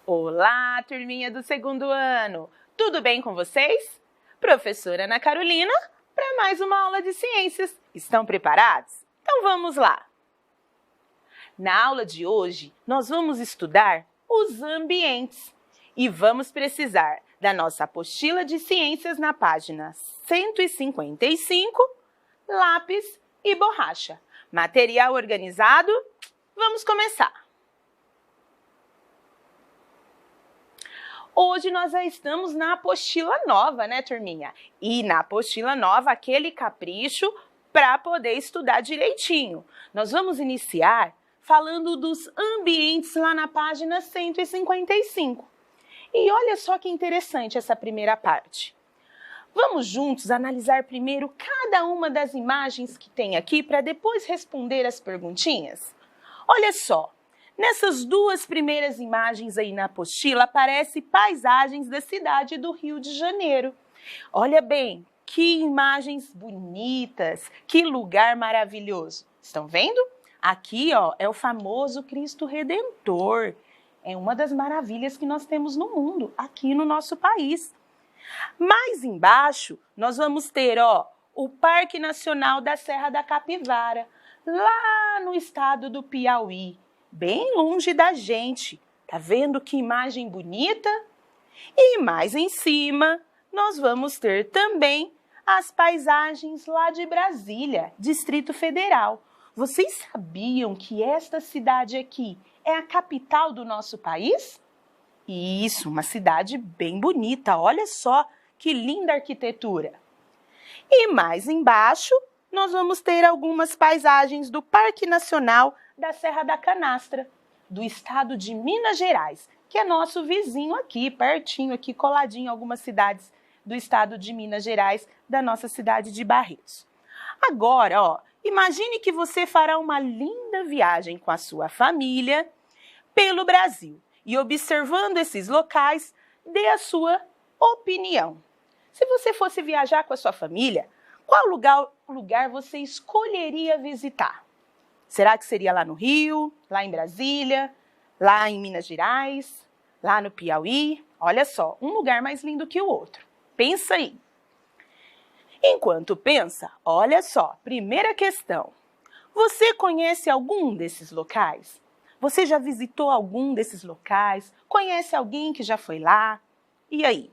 Olá, turminha do segundo ano! Tudo bem com vocês? Professora Ana Carolina para mais uma aula de ciências. Estão preparados? Então vamos lá! Na aula de hoje, nós vamos estudar os ambientes e vamos precisar da nossa apostila de ciências na página 155, lápis e borracha. Material organizado? Vamos começar! Hoje nós já estamos na apostila nova, né, turminha? E na apostila nova, aquele capricho para poder estudar direitinho. Nós vamos iniciar falando dos ambientes lá na página 155. E olha só que interessante essa primeira parte. Vamos juntos analisar primeiro cada uma das imagens que tem aqui para depois responder as perguntinhas? Olha só. Nessas duas primeiras imagens aí na apostila, aparecem paisagens da cidade do Rio de Janeiro. Olha bem, que imagens bonitas, que lugar maravilhoso. Estão vendo? Aqui, ó, é o famoso Cristo Redentor. É uma das maravilhas que nós temos no mundo, aqui no nosso país. Mais embaixo, nós vamos ter, ó, o Parque Nacional da Serra da Capivara, lá no estado do Piauí. Bem longe da gente. Tá vendo que imagem bonita? E mais em cima, nós vamos ter também as paisagens lá de Brasília, Distrito Federal. Vocês sabiam que esta cidade aqui é a capital do nosso país? Isso, uma cidade bem bonita. Olha só que linda arquitetura. E mais embaixo, nós vamos ter algumas paisagens do Parque Nacional da Serra da Canastra, do estado de Minas Gerais, que é nosso vizinho aqui, pertinho, aqui coladinho, algumas cidades do estado de Minas Gerais, da nossa cidade de Barretos. Agora, ó, imagine que você fará uma linda viagem com a sua família pelo Brasil e observando esses locais, dê a sua opinião. Se você fosse viajar com a sua família, qual lugar você escolheria visitar? Será que seria lá no Rio, lá em Brasília, lá em Minas Gerais, lá no Piauí? Olha só, um lugar mais lindo que o outro. Pensa aí. Enquanto pensa, olha só, primeira questão. Você conhece algum desses locais? Você já visitou algum desses locais? Conhece alguém que já foi lá? E aí?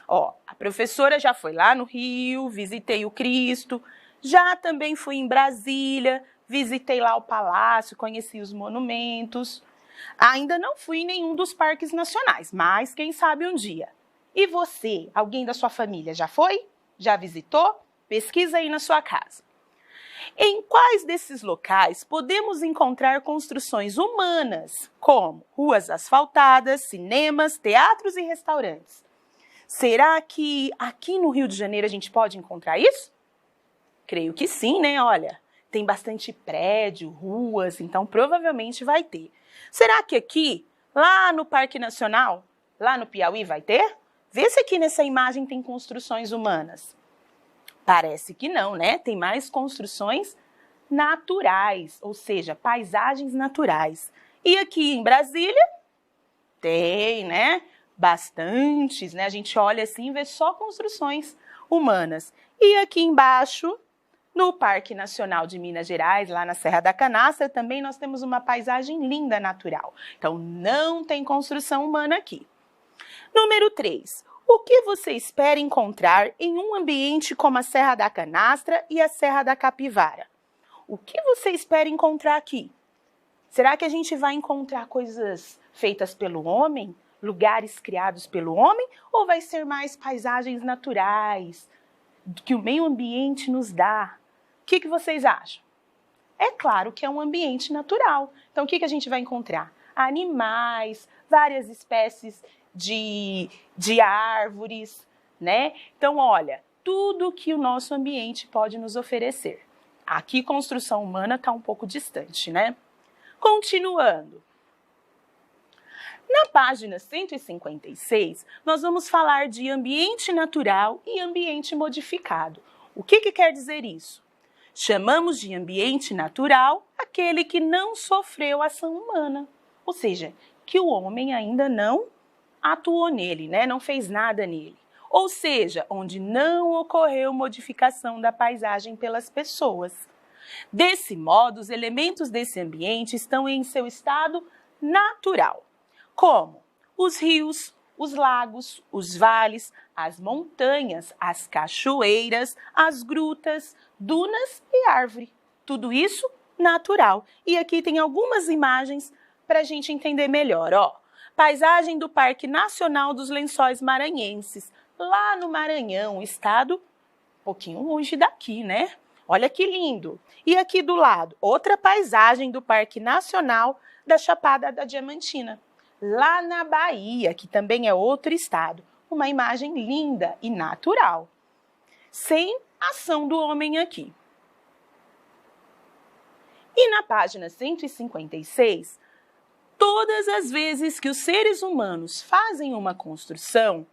Ó, a professora já foi lá no Rio, visitei o Cristo, já também fui em Brasília, visitei lá o palácio, conheci os monumentos. Ainda não fui em nenhum dos parques nacionais, mas quem sabe um dia. E você, alguém da sua família já foi? Já visitou? Pesquisa aí na sua casa. Em quais desses locais podemos encontrar construções humanas, como ruas asfaltadas, cinemas, teatros e restaurantes? Será que aqui no Rio de Janeiro a gente pode encontrar isso? Creio que sim, né? Olha, tem bastante prédio, ruas, então provavelmente vai ter. Será que aqui, lá no Parque Nacional, lá no Piauí, vai ter? Vê se aqui nessa imagem tem construções humanas. Parece que não, né? Tem mais construções naturais, ou seja, paisagens naturais. E aqui em Brasília, tem, né? Bastantes, né? A gente olha assim e vê só construções humanas. E aqui embaixo, no Parque Nacional de Minas Gerais, lá na Serra da Canastra, também nós temos uma paisagem linda natural. Então, não tem construção humana aqui. Número 3. O que você espera encontrar em um ambiente como a Serra da Canastra e a Serra da Capivara? O que você espera encontrar aqui? Será que a gente vai encontrar coisas feitas pelo homem? Lugares criados pelo homem? Ou vai ser mais paisagens naturais que o meio ambiente nos dá? O que vocês acham? É claro que é um ambiente natural. Então, o que a gente vai encontrar? Animais, várias espécies de árvores, né? Então, olha, tudo que o nosso ambiente pode nos oferecer. Aqui, construção humana está um pouco distante, né? Continuando. Na página 156, nós vamos falar de ambiente natural e ambiente modificado. O que quer dizer isso? Chamamos de ambiente natural aquele que não sofreu ação humana, ou seja, que o homem ainda não atuou nele, né? Não fez nada nele. Ou seja, onde não ocorreu modificação da paisagem pelas pessoas. Desse modo, os elementos desse ambiente estão em seu estado natural, como os rios, os lagos, os vales, as montanhas, as cachoeiras, as grutas, dunas e árvore. Tudo isso natural. E aqui tem algumas imagens para a gente entender melhor. Ó, paisagem do Parque Nacional dos Lençóis Maranhenses, lá no Maranhão, estado um pouquinho longe daqui, né? Olha que lindo! E aqui do lado, outra paisagem do Parque Nacional da Chapada da Diamantina, lá na Bahia, que também é outro estado. Uma imagem linda e natural, sem ação do homem aqui. E na página 156, todas as vezes que os seres humanos fazem uma construção,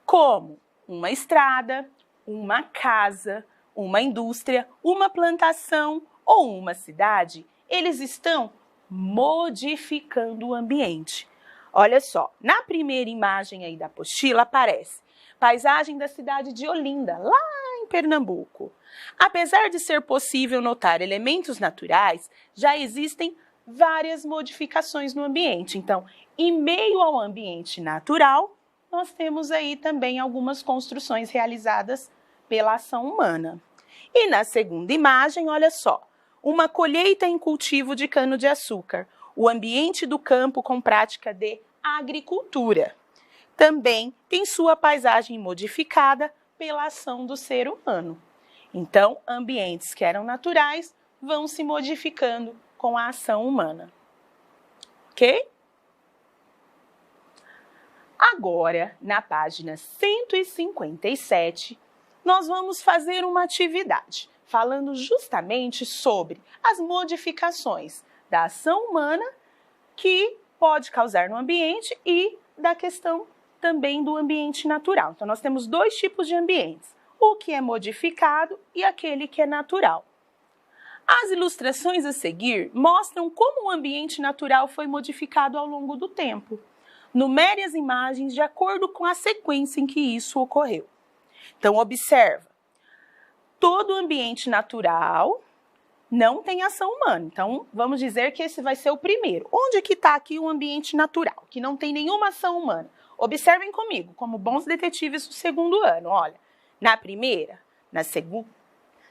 como uma estrada, uma casa, uma indústria, uma plantação ou uma cidade, eles estão modificando o ambiente. Olha só, na primeira imagem aí da apostila aparece paisagem da cidade de Olinda, lá em Pernambuco. Apesar de ser possível notar elementos naturais, já existem várias modificações no ambiente. Então, em meio ao ambiente natural, nós temos aí também algumas construções realizadas pela ação humana. E na segunda imagem, olha só, uma colheita em cultivo de cana-de-açúcar, o ambiente do campo com prática de agricultura. Também tem sua paisagem modificada pela ação do ser humano. Então, ambientes que eram naturais vão se modificando com a ação humana. Ok? Agora, na página 157, nós vamos fazer uma atividade falando justamente sobre as modificações da ação humana que pode causar no ambiente e da questão também do ambiente natural. Então, nós temos dois tipos de ambientes, o que é modificado e aquele que é natural. As ilustrações a seguir mostram como o ambiente natural foi modificado ao longo do tempo. Numere as imagens de acordo com a sequência em que isso ocorreu. Então, observa. Todo ambiente natural não tem ação humana. Então, vamos dizer que esse vai ser o primeiro. Onde que está aqui o ambiente natural, que não tem nenhuma ação humana? Observem comigo, como bons detetives do segundo ano. Olha, na primeira, na segunda,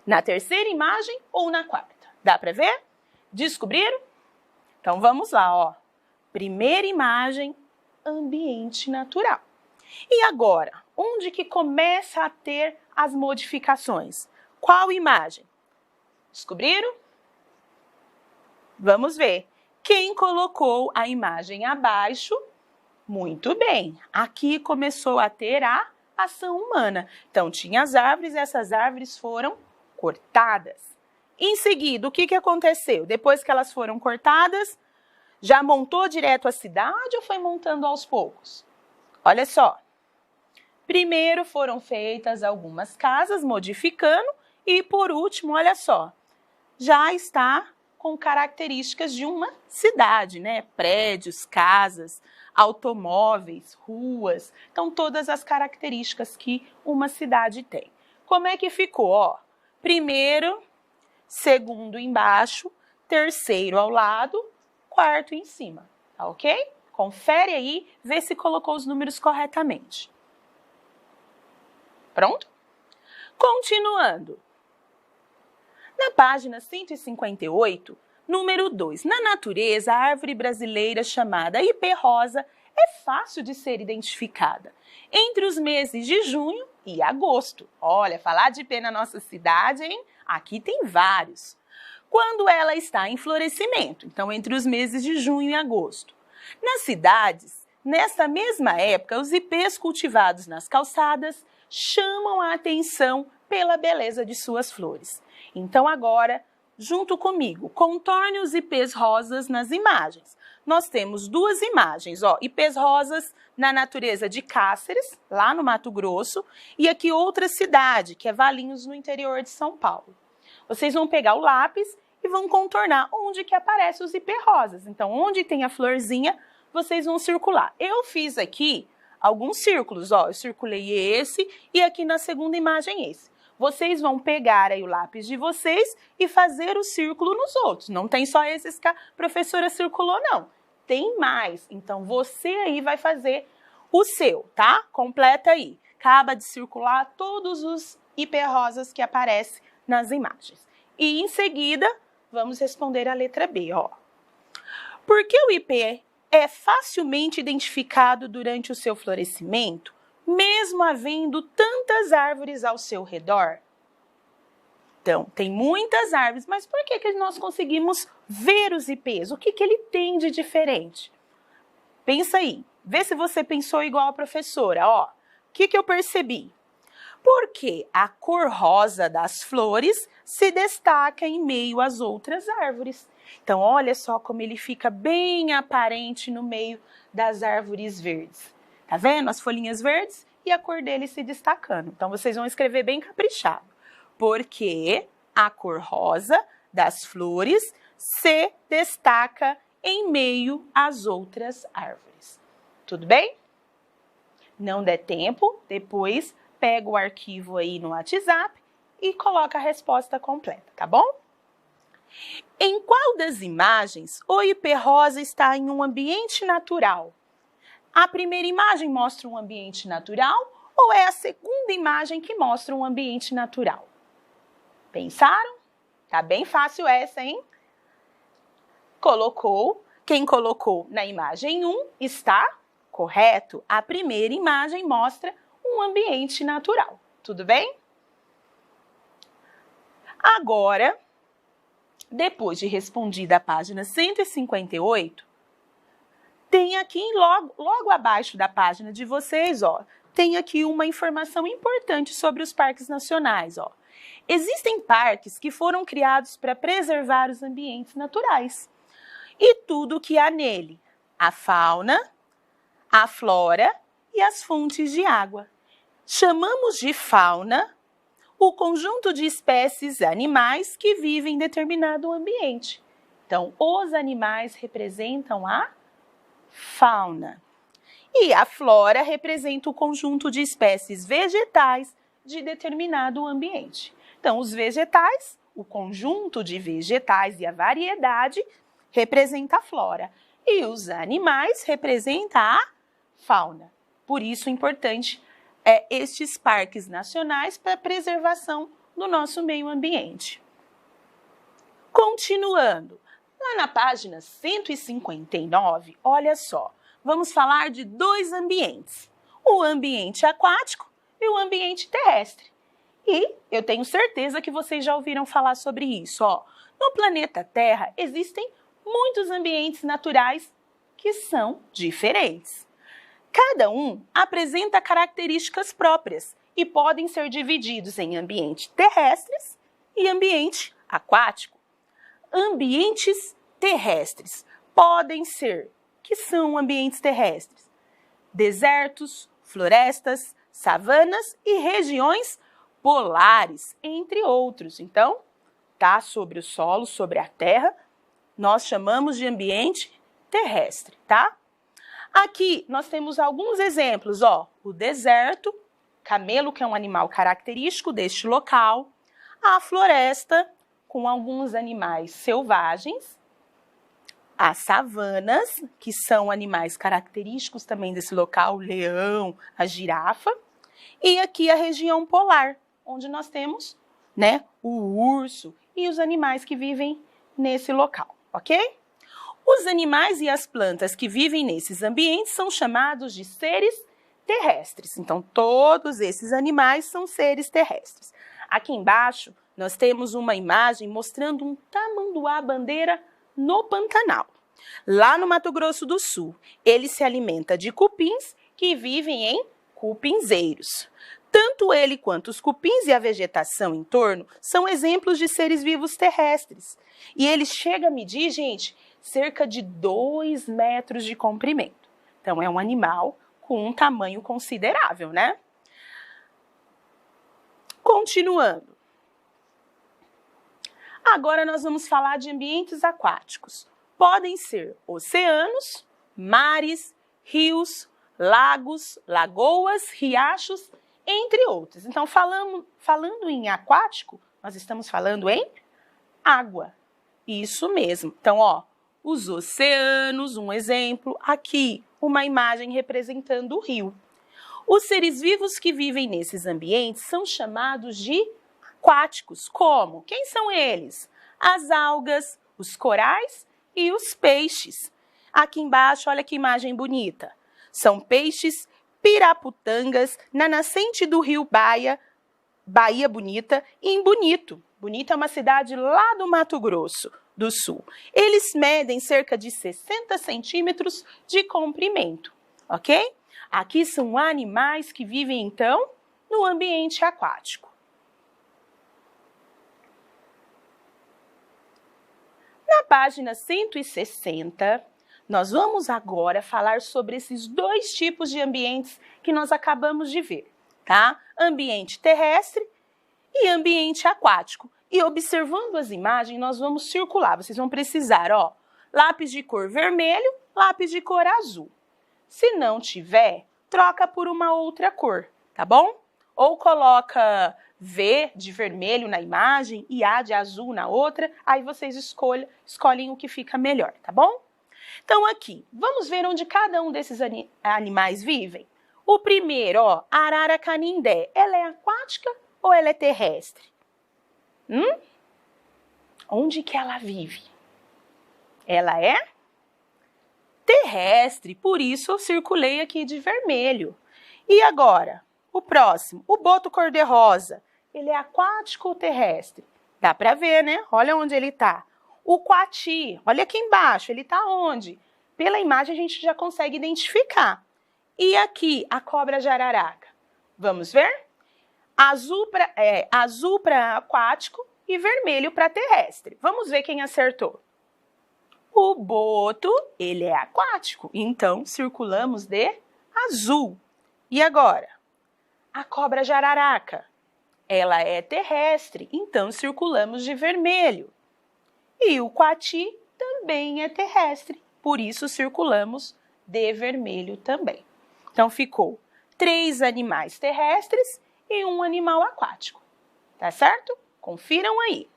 na terceira imagem ou na quarta? Dá para ver? Descobriram? Então, vamos lá, ó. Primeira imagem, ambiente natural. E agora, onde que começa a ter as modificações? Qual imagem? Descobriram? Vamos ver. Quem colocou a imagem abaixo? Muito bem. Aqui começou a ter a ação humana. Então, tinha as árvores e essas árvores foram cortadas. Em seguida, o que aconteceu? Depois que elas foram cortadas, já montou direto a cidade ou foi montando aos poucos? Olha só. Primeiro foram feitas algumas casas, modificando, e por último, olha só, já está com características de uma cidade, né? Prédios, casas, automóveis, ruas, então todas as características que uma cidade tem. Como é que ficou? Ó, primeiro, segundo embaixo, terceiro ao lado, quarto em cima, tá ok? Confere aí, vê se colocou os números corretamente. Pronto? Continuando. Na página 158, número 2. Na natureza, a árvore brasileira chamada ipê-rosa é fácil de ser identificada entre os meses de junho e agosto. Olha, falar de ipê na nossa cidade, hein? Aqui tem vários. Quando ela está em florescimento, então entre os meses de junho e agosto. Nas cidades, nessa mesma época, os ipês cultivados nas calçadas chamam a atenção pela beleza de suas flores. Então agora, junto comigo, contorne os ipês rosas nas imagens. Nós temos duas imagens, ó, ipês rosas na natureza de Cáceres, lá no Mato Grosso, e aqui outra cidade, que é Valinhos, no interior de São Paulo. Vocês vão pegar o lápis e vão contornar onde que aparecem os ipês rosas. Então, onde tem a florzinha, vocês vão circular. Eu fiz aqui alguns círculos, ó, eu circulei esse e aqui na segunda imagem esse. Vocês vão pegar aí o lápis de vocês e fazer o círculo nos outros. Não tem só esses que a professora circulou, não. Tem mais. Então, você aí vai fazer o seu, tá? Completa aí. Acaba de circular todos os hiperrosas que aparecem nas imagens. E, em seguida, vamos responder a letra B, ó. Por que o ipê é facilmente identificado durante o seu florescimento, mesmo havendo tantas árvores ao seu redor? Então, tem muitas árvores, mas por que nós conseguimos ver os ipês? O que ele tem de diferente? Pensa aí, vê se você pensou igual a professora, ó. O que eu percebi? Porque a cor rosa das flores se destaca em meio às outras árvores. Então, olha só como ele fica bem aparente no meio das árvores verdes. Tá vendo as folhinhas verdes e a cor dele se destacando? Então, vocês vão escrever bem caprichado. Porque a cor rosa das flores se destaca em meio às outras árvores. Tudo bem? Não der tempo, depois pega o arquivo aí no WhatsApp e coloca a resposta completa, tá bom? Em qual das imagens o ipê rosa está em um ambiente natural? A primeira imagem mostra um ambiente natural ou é a segunda imagem que mostra um ambiente natural? Pensaram? Tá bem fácil essa, hein? Quem colocou na imagem 1 está correto. A primeira imagem mostra um ambiente natural. Tudo bem? Agora, depois de respondida a página 158, tem aqui logo abaixo da página de vocês, ó, tem aqui uma informação importante sobre os parques nacionais, ó. Existem parques que foram criados para preservar os ambientes naturais e tudo o que há nele, a fauna, a flora e as fontes de água. Chamamos de fauna o conjunto de espécies animais que vivem em determinado ambiente. Então, os animais representam a fauna. E a flora representa o conjunto de espécies vegetais de determinado ambiente. Então, os vegetais, o conjunto de vegetais e a variedade representa a flora. E os animais representam a fauna. Por isso, é importante estes parques nacionais para a preservação do nosso meio ambiente. Continuando, lá na página 159, olha só, vamos falar de dois ambientes, o ambiente aquático e o ambiente terrestre. E eu tenho certeza que vocês já ouviram falar sobre isso, ó. No planeta Terra existem muitos ambientes naturais que são diferentes. Cada um apresenta características próprias e podem ser divididos em ambientes terrestres e ambiente aquático. Ambientes terrestres podem ser, que são ambientes terrestres? Desertos, florestas, savanas e regiões polares, entre outros. Então, tá sobre o solo, sobre a terra, nós chamamos de ambiente terrestre, tá? Aqui nós temos alguns exemplos, ó, o deserto, camelo, que é um animal característico deste local, a floresta, com alguns animais selvagens, as savanas, que são animais característicos também desse local, o leão, a girafa, e aqui a região polar, onde nós temos, né, o urso e os animais que vivem nesse local, ok? Os animais e as plantas que vivem nesses ambientes são chamados de seres terrestres. Então, todos esses animais são seres terrestres. Aqui embaixo, nós temos uma imagem mostrando um tamanduá-bandeira no Pantanal. Lá no Mato Grosso do Sul, ele se alimenta de cupins que vivem em cupinzeiros. Tanto ele quanto os cupins e a vegetação em torno são exemplos de seres vivos terrestres. E ele chega a medir, gente, cerca de 2 metros de comprimento. Então, é um animal com um tamanho considerável, né? Continuando. Agora nós vamos falar de ambientes aquáticos. Podem ser oceanos, mares, rios, lagos, lagoas, riachos, entre outros. Então, falando em aquático, nós estamos falando em água. Isso mesmo. Então, ó, os oceanos, um exemplo, aqui uma imagem representando o rio. Os seres vivos que vivem nesses ambientes são chamados de aquáticos. Como? Quem são eles? As algas, os corais e os peixes. Aqui embaixo, olha que imagem bonita. São peixes piraputangas na nascente do rio Bahia Bonita, em Bonito. Bonito é uma cidade lá do Mato Grosso do Sul. Eles medem cerca de 60 centímetros de comprimento, ok? Aqui são animais que vivem, então, no ambiente aquático. Na página 160, nós vamos agora falar sobre esses dois tipos de ambientes que nós acabamos de ver, tá? Ambiente terrestre e ambiente aquático. E observando as imagens, nós vamos circular. Vocês vão precisar, ó, lápis de cor vermelho, lápis de cor azul. Se não tiver, troca por uma outra cor, tá bom? Ou coloca V de vermelho na imagem e A de azul na outra, aí vocês escolhem o que fica melhor, tá bom? Então aqui, vamos ver onde cada um desses animais vivem? O primeiro, ó, a arara canindé, ela é aquática ou ela é terrestre? Onde que ela vive? Ela é terrestre, por isso eu circulei aqui de vermelho. E agora, o próximo, o boto cor-de-rosa, ele é aquático ou terrestre? Dá para ver, né? Olha onde ele está. O coati, olha aqui embaixo, ele está onde? Pela imagem a gente já consegue identificar. E aqui, a cobra jararaca. Vamos ver? Azul para aquático e vermelho para terrestre. Vamos ver quem acertou. O boto, ele é aquático, então circulamos de azul. E agora? A cobra jararaca, ela é terrestre, então circulamos de vermelho. E o coati também é terrestre, por isso circulamos de vermelho também. Então ficou 3 animais terrestres e 1 animal aquático, tá certo? Confiram aí.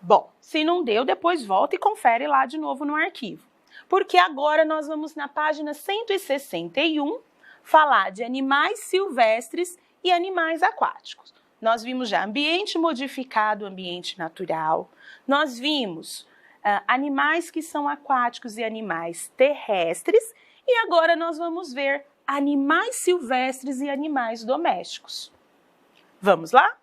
Bom, se não deu, depois volta e confere lá de novo no arquivo. Porque agora nós vamos na página 161 falar de animais silvestres e animais aquáticos. Nós vimos já ambiente modificado, ambiente natural. Nós vimos animais que são aquáticos e animais terrestres. E agora nós vamos ver animais silvestres e animais domésticos. Vamos lá?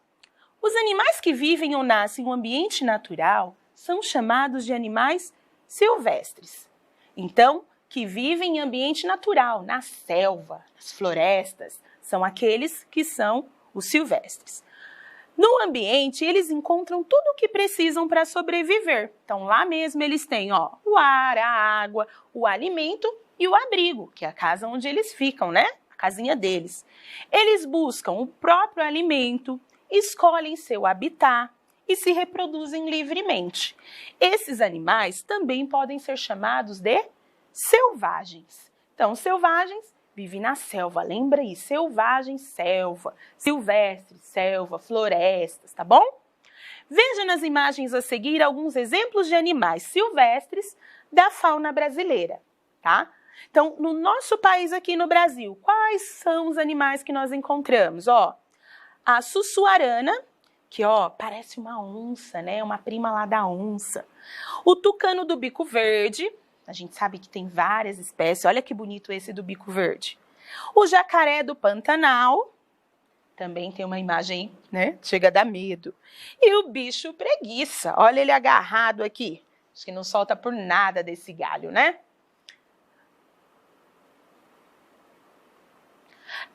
Os animais que vivem ou nascem em um ambiente natural são chamados de animais silvestres. Então, que vivem em ambiente natural, na selva, nas florestas, são aqueles que são os silvestres. No ambiente, eles encontram tudo o que precisam para sobreviver. Então, lá mesmo eles têm, ó, o ar, a água, o alimento e o abrigo, que é a casa onde eles ficam, né? A casinha deles. Eles buscam o próprio alimento, escolhem seu habitat e se reproduzem livremente. Esses animais também podem ser chamados de selvagens. Então, selvagens vivem na selva, lembra aí? Selvagem, selva, silvestre, selva, florestas, tá bom? Veja nas imagens a seguir alguns exemplos de animais silvestres da fauna brasileira, tá? Então, no nosso país aqui no Brasil, quais são os animais que nós encontramos? Ó, a sussuarana, que ó, parece uma onça, né? Uma prima lá da onça. O tucano do bico verde, a gente sabe que tem várias espécies, olha que bonito esse do bico verde. O jacaré do Pantanal, também tem uma imagem, né? Chega a dar medo. E o bicho preguiça, olha ele agarrado aqui. Acho que não solta por nada desse galho, né?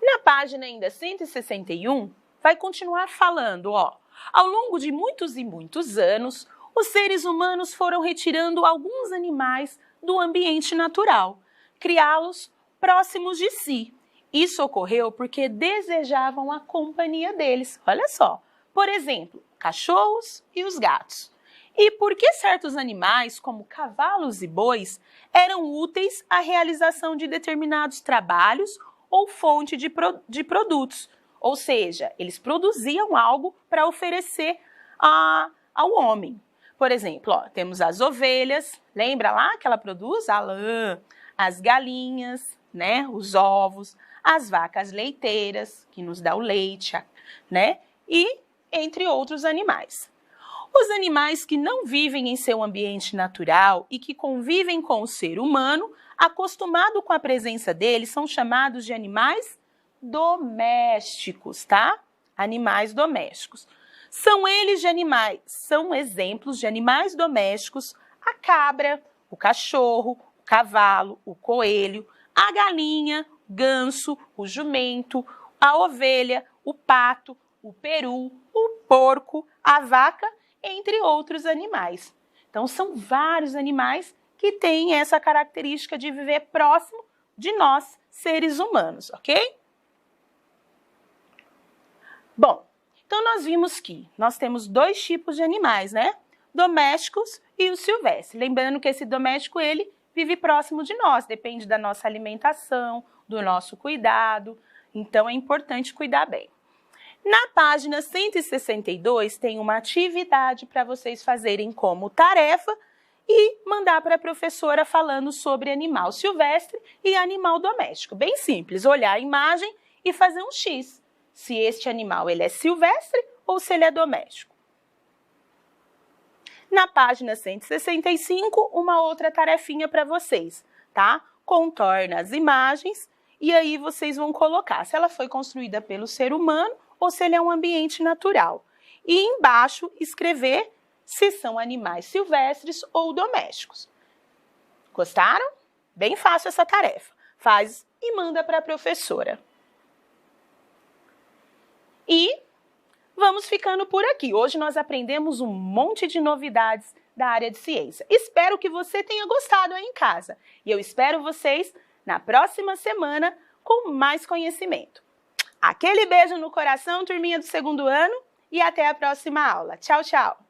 Na página ainda 161, vai continuar falando, ó. Ao longo de muitos e muitos anos, os seres humanos foram retirando alguns animais do ambiente natural, criá-los próximos de si. Isso ocorreu porque desejavam a companhia deles. Olha só, por exemplo, cachorros e os gatos. E por que certos animais, como cavalos e bois, eram úteis à realização de determinados trabalhos ou fonte de produtos? Ou seja, eles produziam algo para oferecer ao homem. Por exemplo, temos as ovelhas, lembra lá que ela produz a lã, as galinhas, né, os ovos, as vacas leiteiras, que nos dá o leite, né, e entre outros animais. Os animais que não vivem em seu ambiente natural e que convivem com o ser humano, acostumado com a presença deles, são chamados de animais domésticos, tá? Animais domésticos. São exemplos de animais domésticos: a cabra, o cachorro, o cavalo, o coelho, a galinha, o ganso, o jumento, a ovelha, o pato, o peru, o porco, a vaca, entre outros animais. Então, são vários animais que têm essa característica de viver próximo de nós, seres humanos, ok? Bom, então nós vimos que nós temos dois tipos de animais, né? Domésticos e o silvestre. Lembrando que esse doméstico, ele vive próximo de nós, depende da nossa alimentação, do nosso cuidado, então é importante cuidar bem. Na página 162 tem uma atividade para vocês fazerem como tarefa e mandar para a professora falando sobre animal silvestre e animal doméstico. Bem simples, olhar a imagem e fazer um X. Se este animal ele é silvestre ou se ele é doméstico. Na página 165, uma outra tarefinha para vocês, tá? Contorna as imagens e aí vocês vão colocar se ela foi construída pelo ser humano ou se ele é um ambiente natural. E embaixo escrever se são animais silvestres ou domésticos. Gostaram? Bem fácil essa tarefa. Faz e manda para a professora. E vamos ficando por aqui. Hoje nós aprendemos um monte de novidades da área de ciência. Espero que você tenha gostado aí em casa. E eu espero vocês na próxima semana com mais conhecimento. Aquele beijo no coração, turminha do segundo ano, e até a próxima aula. Tchau, tchau!